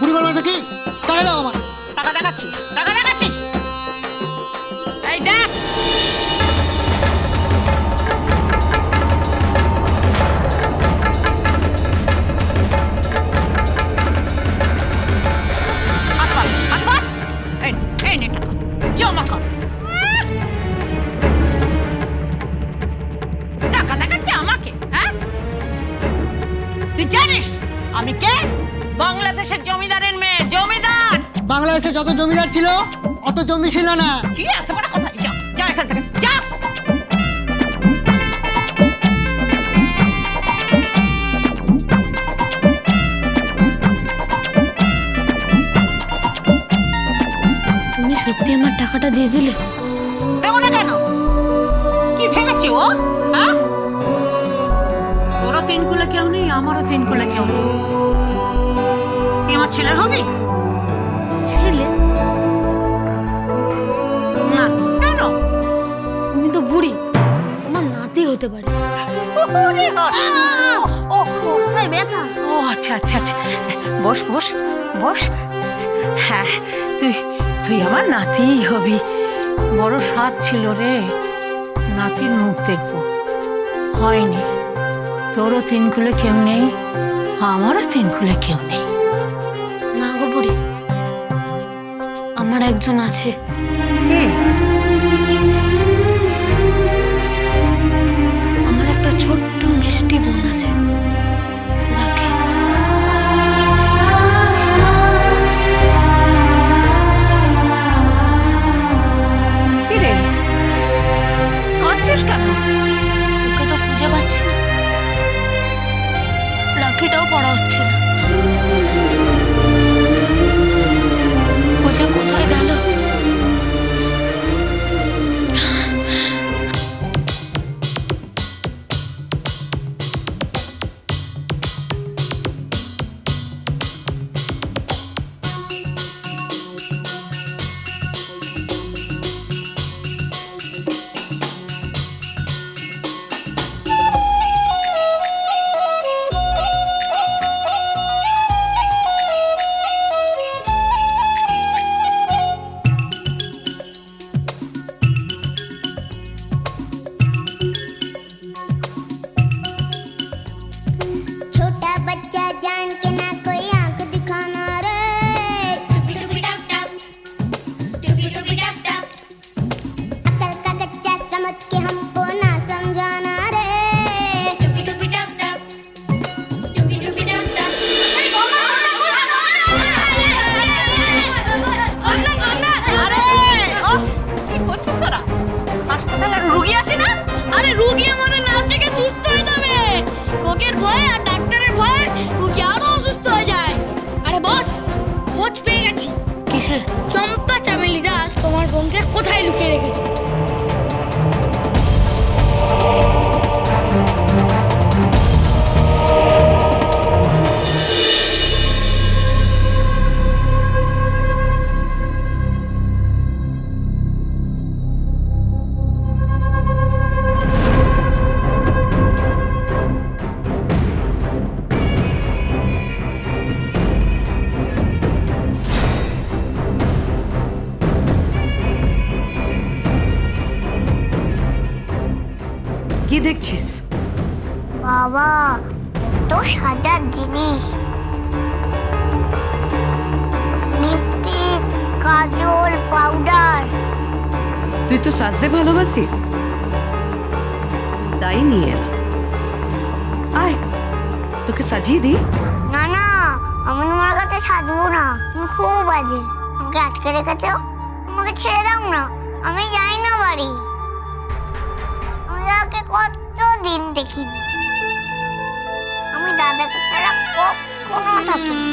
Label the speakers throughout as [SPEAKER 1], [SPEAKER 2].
[SPEAKER 1] বুড়ি বলবে তো কি? টাকা দাও আমার।
[SPEAKER 2] টাকা দেখাচ্ছিস, টাকা দেখাচ্ছিস? এই দেখ, হাত পাত, হাত পাত। এই নে টাকা, জমা কর। টাকা দেখাচ্ছে আমাকে, হ্যাঁ? তুই জানিস আমি কে? বাংলাদেশের জমিদারের মেয়ে, জমিদার।
[SPEAKER 1] বাংলাদেশে যত জমিদার ছিল অত জমি ছিল না।
[SPEAKER 2] কি এত বড় কথা? যা, যা এখান থেকে, যা।
[SPEAKER 3] তুমি সত্যি আমার টাকাটা দিয়ে দিলে?
[SPEAKER 2] দেবো না কেন? কি ভেবেছি ও, হ্যাঁ? তোরও তিন কুলে কেউ নেই, আমারও তিন কুলে কেউ নেই। তুই আমার ছেলে হবি?
[SPEAKER 3] ছেলে না,
[SPEAKER 2] কেন?
[SPEAKER 3] তুমি তো বুড়ি, তোমার নাতি হতে পারে।
[SPEAKER 2] ওরে বাবা! ও,
[SPEAKER 3] কোথায় ব্যথা?
[SPEAKER 2] ও আচ্ছা আচ্ছা আচ্ছা, বস বস বস। হ্যাঁ, তুই তুই আমার নাতিই হবি। বড় স্বাদ ছিল রে, নাতির মুখ দেখবো, হয়নি। তোরও তিন কুলে কেউ নেই, আমারও তিন কুলে কেউ নেই।
[SPEAKER 3] না গো বুড়ি, আমার একজন আছে।
[SPEAKER 2] কে?
[SPEAKER 3] আমার একটা ছোট্ট মিষ্টি বোন আছে, রাখি।
[SPEAKER 2] কি রে, কাঁদছিস কেন?
[SPEAKER 3] ওকে তো খুঁজে পাচ্ছি না, রাখিটাও পড়া হচ্ছে না। ও যে কোথায় গেল?
[SPEAKER 4] छोटा बच्चा जान के ना कोई आंख दिखाना रे टुपी टुपी टप टप टुपी टुपी टप टप अकल का कच्चा समझ के हमको ना समझाना रे टुपी टुपी टप टप टुपी टुपी टप टप
[SPEAKER 2] আরে ও, কি করছিস তোরা? হাসপাতালে রোগী আছে না?
[SPEAKER 3] আরে রোগী আমাদের নাচ থেকে সুস্থ হয়ে যাবে। রোগের ভয়ে আর ডাক্তারের ভয়ে রোগী আরো অসুস্থ হয়ে যায়। আরে বস, খোঁজ পেয়ে গেছি। কিসে? চম্পা চামেলি দাস তোমার বোনকে কোথায় লুকিয়ে রেখেছে।
[SPEAKER 5] কি দেখছিস?
[SPEAKER 4] বাবা তো সাজার জিনিস, লিপস্টিক, কাজল, পাউডার।
[SPEAKER 5] তুই তো সাজতে ভালোবাসিস, তাই নিয়ে এলাম। আয়, তোকে সাজিয়ে দিই।
[SPEAKER 4] না না, আমি তোমার কাছে সাজবো না, তুমি খুব বাজে। আমাকে আটকে রেখেছো, আমাকে ছেড়ে দাও না, আমি যাই না বাড়ি। আমি তাকে কতদিন দেখিনি, আমি দাদাকে ছাড়া কখনো থাকি না।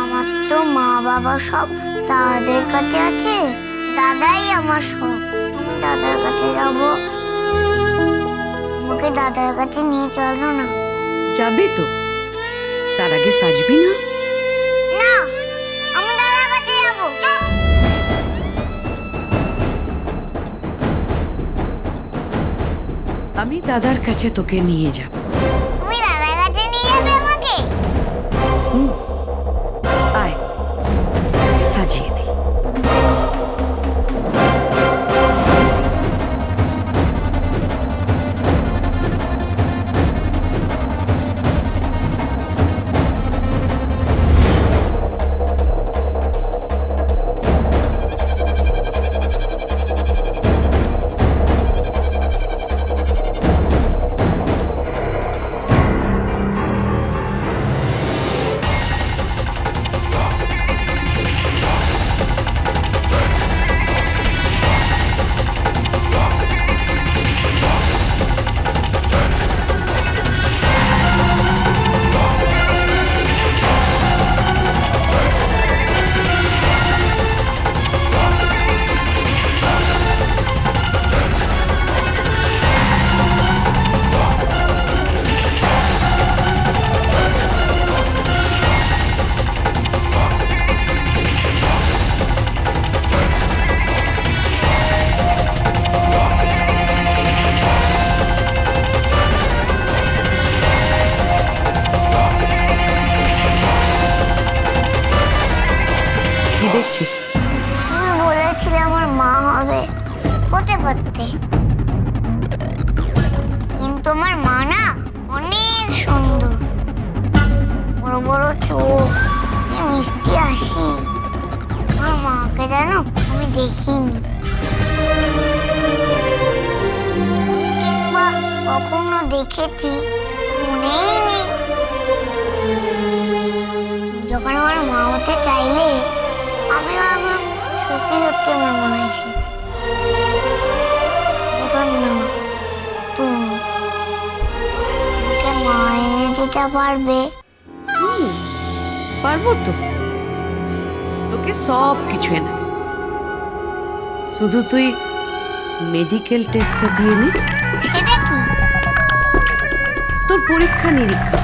[SPEAKER 4] আমার তো মা বাবা সব দাদাদের কাছে আছে, দাদাই আমার সব। আমি দাদার কাছে যাবো, আমাকে দাদার কাছে নিয়ে চলো না।
[SPEAKER 5] যাবি তো, তার আগে সাজবি না?
[SPEAKER 4] না, আমি দাদার কাছে যাবো।
[SPEAKER 5] আমি দাদার কাছে তোকে নিয়ে যাব।
[SPEAKER 4] তুমি দাদার কাছে নিয়ে যাবে আমাকে?
[SPEAKER 5] দেখছিস?
[SPEAKER 4] তুমি বলেছিলে আমার মা হবে, হতে পারতে। কিন্তু আমার মা না অনেক সুন্দর, বড় বড় চোখ, কি মিষ্টি হাসি। আমার মাকে জানো আমি দেখিনি, কিংবা কখনো দেখেছি মনেই নেই। যখন আমার মা হতে চাইলে আমি ভাবলাম সত্যি সত্যি আমার মা এসেছে। দেখুন না, তুমি আমাকে মা এনে দিতে পারবে?
[SPEAKER 5] পারবো তো, তোকে সব কিছু এনে দেব। শুধু তুই মেডিকেল টেস্টটা দিয়ে নি।
[SPEAKER 4] সেটা কি?
[SPEAKER 5] তোর পরীক্ষা নিরীক্ষা।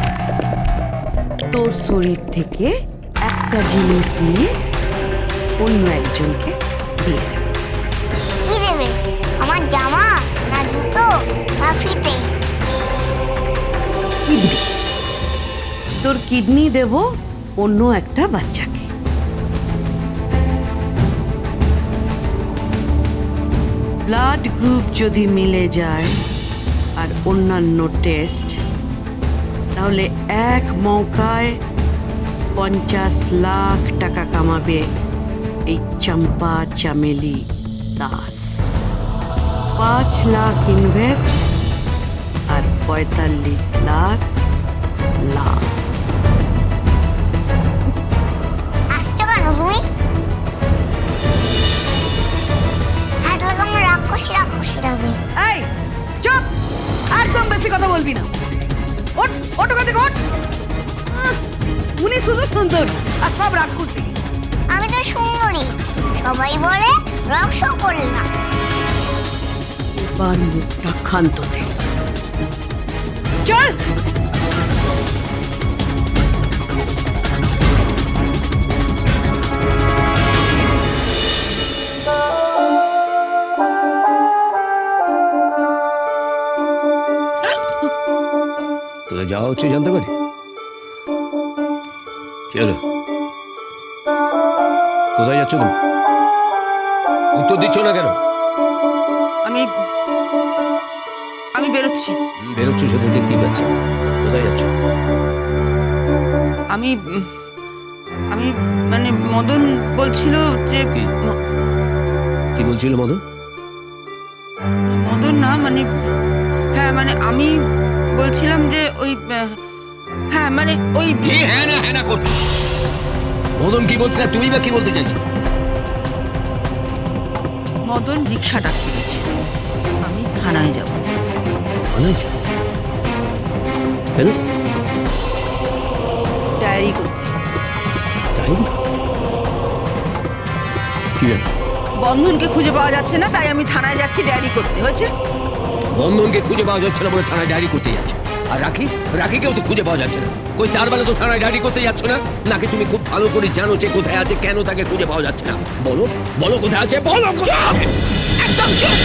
[SPEAKER 5] তোর শরীর থেকে একটা জিনিস নিয়ে অন্য একজনকে দিয়ে দেব।
[SPEAKER 4] কি দেবে? আমার জামা, না জুতো, না ফিতে?
[SPEAKER 5] কিডনি। তোর কিডনি দেব অন্য একটা বাচ্চাকে। ব্লাড গ্রুপ যদি মিলে যায় আর অন্যান্য টেস্ট, তাহলে এক মৌকায় 50 লাখ টাকা কামাবে এই চম্পা চামেলি দাস। 5 লাখ ইনভেস্ট আর 45 লাখ লাভ।
[SPEAKER 4] আসছো কেন তুমি? হাঁটলে কেমন রাক্ষসী রাক্ষসী লাগে।
[SPEAKER 5] এই চুপ, একদম বেশি কথা বলবি না। ওঠ, ওঠ ওখান থেকে ওঠ। উনি শুধু সুন্দর আর সব রাক্ষসী।
[SPEAKER 4] আমি তো সুন্দরী, সবাই বলে রক্স করলে না।
[SPEAKER 5] এবার মুখটা ক্ষান্ততে চল।
[SPEAKER 6] কোথায় যাওয়া হচ্ছে জানতে পারি? চলো, কোথায় যাচ্ছ তুমি? উত্তর দিচ্ছ না কেন?
[SPEAKER 5] আমি আমি বেরোচ্ছি।
[SPEAKER 6] বেরোচ্ছ শুধু দেখতেই পাচ্ছি। কোথায় যাচ্ছ?
[SPEAKER 5] আমি আমি মানে মদন বলছিল যে
[SPEAKER 6] কি? কি বলছিল মদন?
[SPEAKER 5] মদন না মানে, হ্যাঁ মানে আমি বলছিলাম যে ওই, হ্যাঁ মানে ওই
[SPEAKER 6] কি হ্যাঁ না করছো? মদন কি বলছিল, তুমি বা কি বলতে চাইছো?
[SPEAKER 5] মদন রিক্সা ডাকতে গেছে, আমি থানায় যাব।
[SPEAKER 6] থানায় যাও? কেন?
[SPEAKER 5] ডায়েরি করতে।
[SPEAKER 6] ডায়েরি? কি ব্যাপার?
[SPEAKER 5] বন্ধনকে খুঁজে পাওয়া যাচ্ছে না, তাই আমি থানায় যাচ্ছি ডায়েরি করতে। হয়েছে?
[SPEAKER 6] বন্ধনকে খুঁজে পাওয়া যাচ্ছে না বলে থানায় ডায়েরি করতে যাচ্ছ? আর রাখিকেও তো খুঁজে পাওয়া যাচ্ছে না। কই তার বেলা তো থানায় ডায়েরি করতে যাচ্ছ না? নাকি তুমি খুব ভালো করে জানো যে কোথায় আছে, কেন তাকে খুঁজে পাওয়া যাচ্ছে না? বলো বলো কোথায় আছে, বলো কোথায় আছে। একদম চুপ।